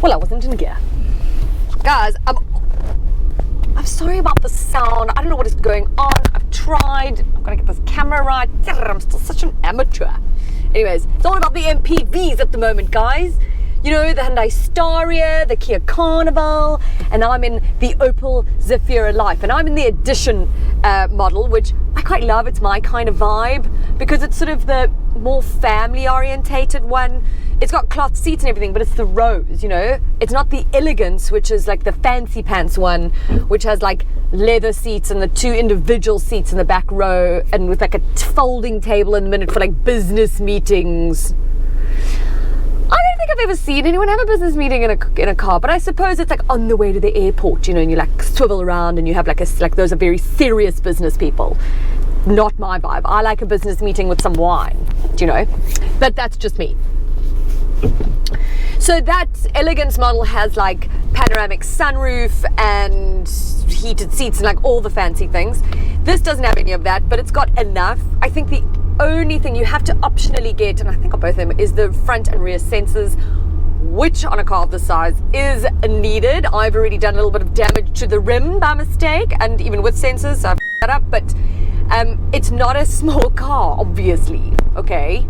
Well, I wasn't in gear. Guys, I'm sorry about the sound. I don't know what is going on. I've tried. I'm going to get this camera right. I'm still such an amateur. Anyways, it's all about the MPVs at the moment, guys. You know, the Hyundai Staria, the Kia Carnival, and I'm in the Opel Zafira Life. And I'm in the Edition model, which I quite love. It's my kind of vibe because it's sort of the more family-orientated one. It's got cloth seats and everything, but it's the rose, you know? It's not the elegance, which is like the fancy pants one, which has like leather seats and the 2 individual seats in the back row and with like a folding table in the middle for like business meetings. I don't think I've ever seen anyone have a business meeting in a car, but I suppose it's like on the way to the airport, you know, and you like swivel around and you have like those are very serious business people. Not my vibe. I like a business meeting with some wine, do you know? But that's just me. So that elegance model has like panoramic sunroof and heated seats and like all the fancy things. This doesn't have any of that, but it's got enough. I think the only thing you have to optionally get, and I think on both of them, is the front and rear sensors, which on a car of this size is needed. I've already done a little bit of damage to the rim by mistake, and even with sensors, so I've that up, but it's not a small car, obviously, okay?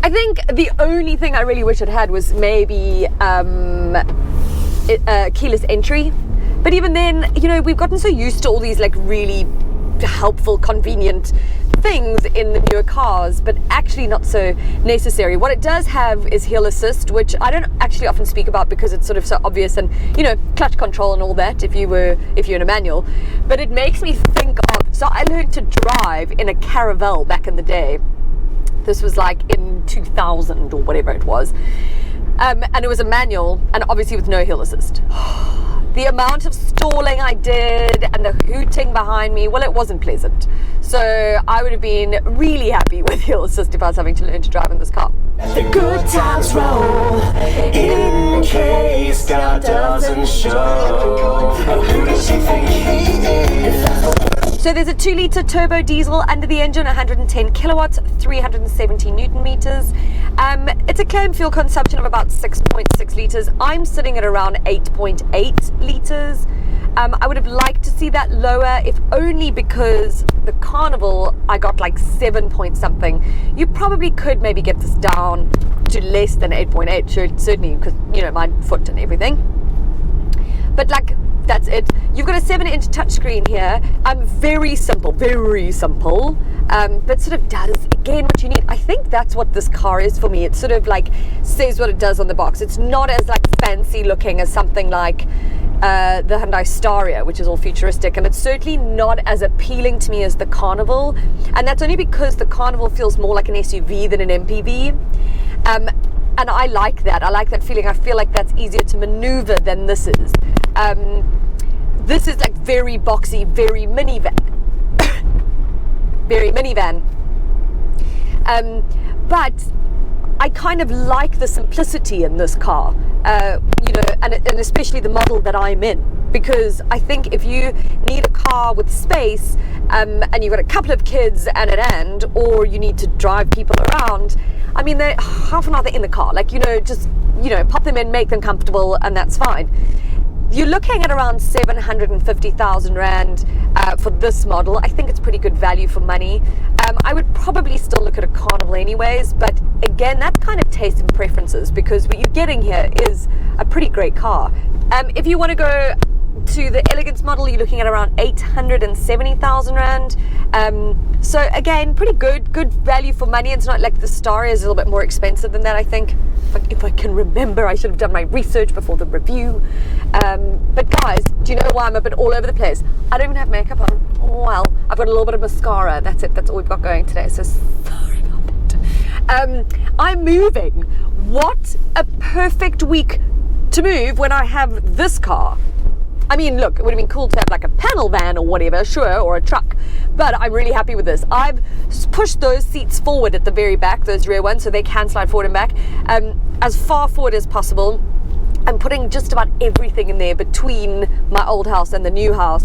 I think the only thing I really wish it had was maybe keyless entry. But even then, you know, we've gotten so used to all these like really helpful, convenient things in the newer cars, but actually not so necessary. What it does have is hill assist, which I don't actually often speak about because it's sort of so obvious, and you know, clutch control and all that if you're in a manual. But it makes me think of, so I learned to drive in a Caravelle back in the day. This was like in 2000 or whatever it was, and it was a manual, and obviously with no hill assist. The amount of stalling I did and the hooting behind me, well, it wasn't pleasant. So I would have been really happy with hill assist if I was having to learn to drive in this car. The good times roll, in case God doesn't show. Who does he think he is? So there's a 2-litre turbo diesel under the engine, 110 kilowatts, 370 newton meters. It's a claimed fuel consumption of about 6.6 litres. I'm sitting at around 8.8 litres. I would have liked to see that lower, if only because the Carnival, I got like 7 point something. You probably could maybe get this down to less than 8.8, certainly, because, you know, my foot and everything. But like, that's it. You've got a 7-inch touchscreen here. Very simple, but sort of does again what you need. I think that's what this car is for me. It sort of like says what it does on the box. It's not as like fancy looking as something like the Hyundai Staria, which is all futuristic, and it's certainly not as appealing to me as the Carnival, and that's only because the Carnival feels more like an SUV than an MPV. And I like that. I like that feeling. I feel like that's easier to maneuver than this is. This is like very boxy, very minivan. But I kind of like the simplicity in this car, you know, and especially the model that I'm in, because I think if you need a car with space, and you've got a couple of kids and an aunt, or you need to drive people around, I mean, how often are they in the car? Like, you know, just, you know, pop them in, make them comfortable, and that's fine. You're looking at around 750,000 Rand for this model. I think it's pretty good value for money. I would probably still look at a Carnival anyways, but again, that's kind of taste and preferences, because what you're getting here is a pretty great car. If you want to go to the elegance model, you're looking at around 870,000 Rand. So again, pretty good value for money. It's not like the Staria is a little bit more expensive than that, I think. If I can remember, I should have done my research before the review. But guys, do you know why I'm a bit all over the place? I don't even have makeup on. Well, I've got a little bit of mascara. That's it. That's all we've got going today. So sorry about that. I'm moving. What a perfect week to move when I have this car. I mean, look, it would have been cool to have like a panel van or whatever, sure, or a truck, but I'm really happy with this. I've pushed those seats forward at the very back, those rear ones, so they can slide forward and back, as far forward as possible. I'm putting just about everything in there between my old house and the new house.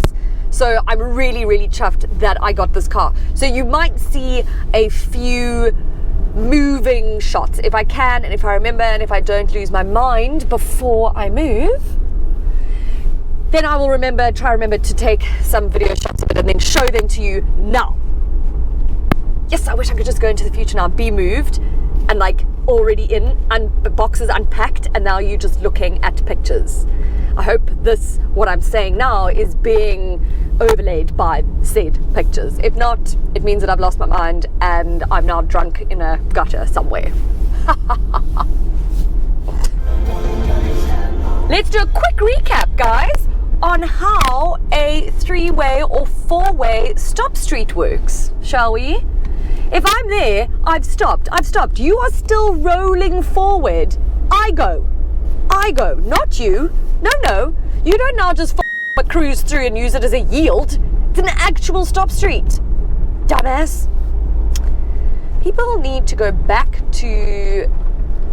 So I'm really, really chuffed that I got this car. So you might see a few moving shots. If I can, and if I remember, and if I don't lose my mind before I move, then I will try remember to take some video shots of it and then show them to you now. Yes, I wish I could just go into the future now, be moved, and like already in, and boxes unpacked, and now you're just looking at pictures. I hope what I'm saying now is being overlaid by said pictures. If not, it means that I've lost my mind and I'm now drunk in a gutter somewhere. Let's do a quick recap, guys, on how a 3-way or 4-way stop street works, shall we? If I'm there, I've stopped. You are still rolling forward. I go, not you. No, you don't now just cruise through and use it as a yield. It's an actual stop street, dumbass. People need to go back to,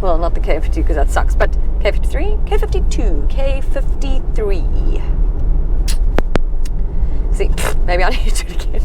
well, not the K52 because that sucks, but K53, K53. See, maybe I need to do it again.